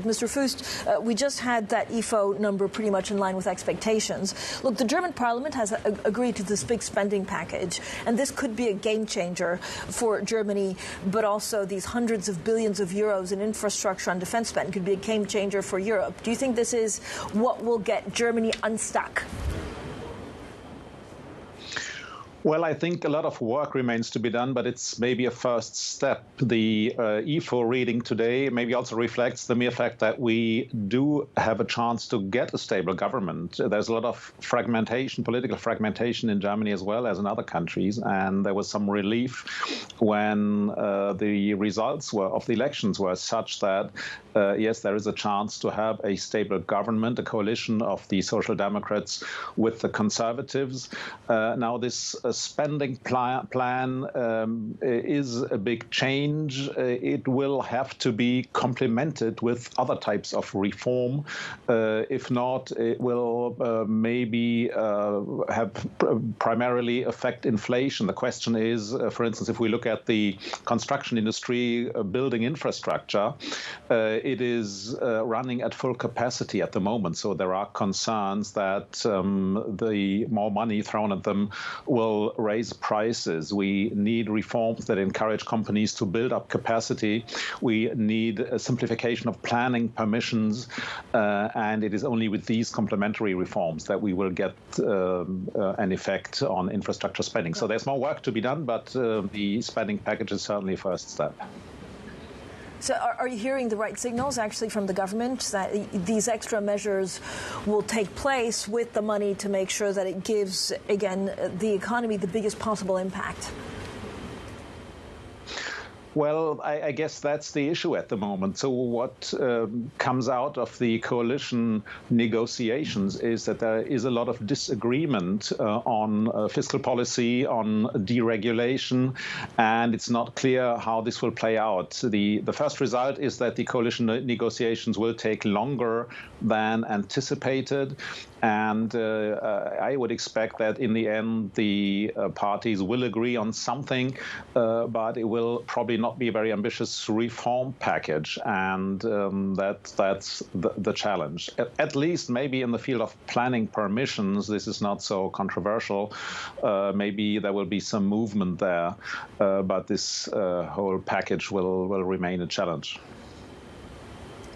Mr. Fuest, we just had that Ifo number pretty much in line with expectations. Look, the German parliament has agreed to this big spending package, and this could be a game changer for Germany, but also these hundreds of billions of euros in infrastructure and defense spend could be a game changer for Europe. Do you think this is what will get Germany unstuck? Well, I think a lot of work remains to be done, but it's maybe a first step. The Ifo reading today maybe also reflects the mere fact that we do have a chance to get a stable government. There's a lot of fragmentation, political fragmentation in Germany as well as in other countries, and there was some relief when the results of the elections were such that, yes, there is a chance to have a stable government, a coalition of the Social Democrats with the Conservatives. Now, this spending plan is a big change. It will have to be complemented with other types of reform. If not, it will maybe have primarily affect inflation. The question is, for instance, if we look at the construction industry, building infrastructure, it is running at full capacity at the moment. So there are concerns that the more money thrown at them will raise prices. We need reforms that encourage companies to build up capacity. We need a simplification of planning permissions, and it is only with these complementary reforms that we will get an effect on infrastructure spending. So there's more work to be done, but the spending package is certainly a first step. So are you hearing the right signals actually from the government that these extra measures will take place with the money to make sure that it gives, again, the economy the biggest possible impact? Well, I guess that's the issue at the moment. So what comes out of the coalition negotiations is that there is a lot of disagreement on fiscal policy, on deregulation, and it's not clear how this will play out. The first result is that the coalition negotiations will take longer than anticipated. And I would expect that in the end, the parties will agree on something, but it will probably not be a very ambitious reform package. And that's the challenge. At least maybe in the field of planning permissions, this is not so controversial. Maybe there will be some movement there, but this whole package will remain a challenge.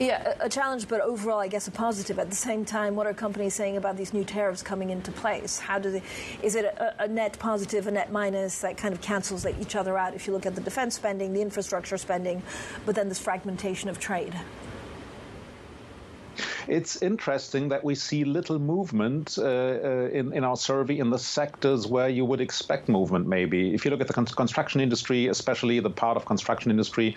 Yeah, a challenge, but overall, I guess, a positive. At the same time, what are companies saying about these new tariffs coming into place? How do they? Is it a net positive, a net minus that kind of cancels each other out if you look at the defense spending, the infrastructure spending, but then this fragmentation of trade? It's interesting that we see little movement in our survey in the sectors where you would expect movement, maybe. If you look at the construction industry, especially the part of construction industry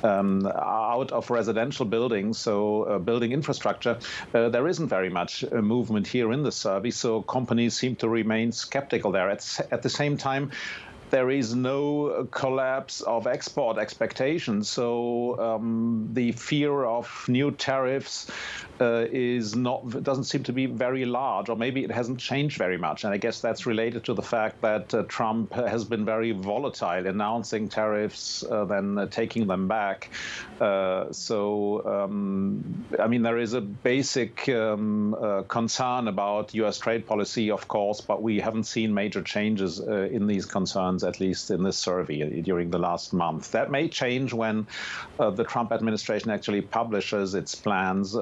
out of residential buildings, so building infrastructure, there isn't very much movement here in the survey. So companies seem to remain skeptical there. At the same time, there is no collapse of export expectations. So the fear of new tariffs doesn't seem to be very large, or maybe it hasn't changed very much. And I guess that's related to the fact that Trump has been very volatile, announcing tariffs, then taking them back. I mean, there is a basic concern about U.S. trade policy, of course, but we haven't seen major changes in these concerns, at least in this survey during the last month. That may change when the Trump administration actually publishes its plans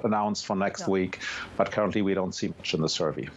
announced for next week, but currently we don't see much in the survey.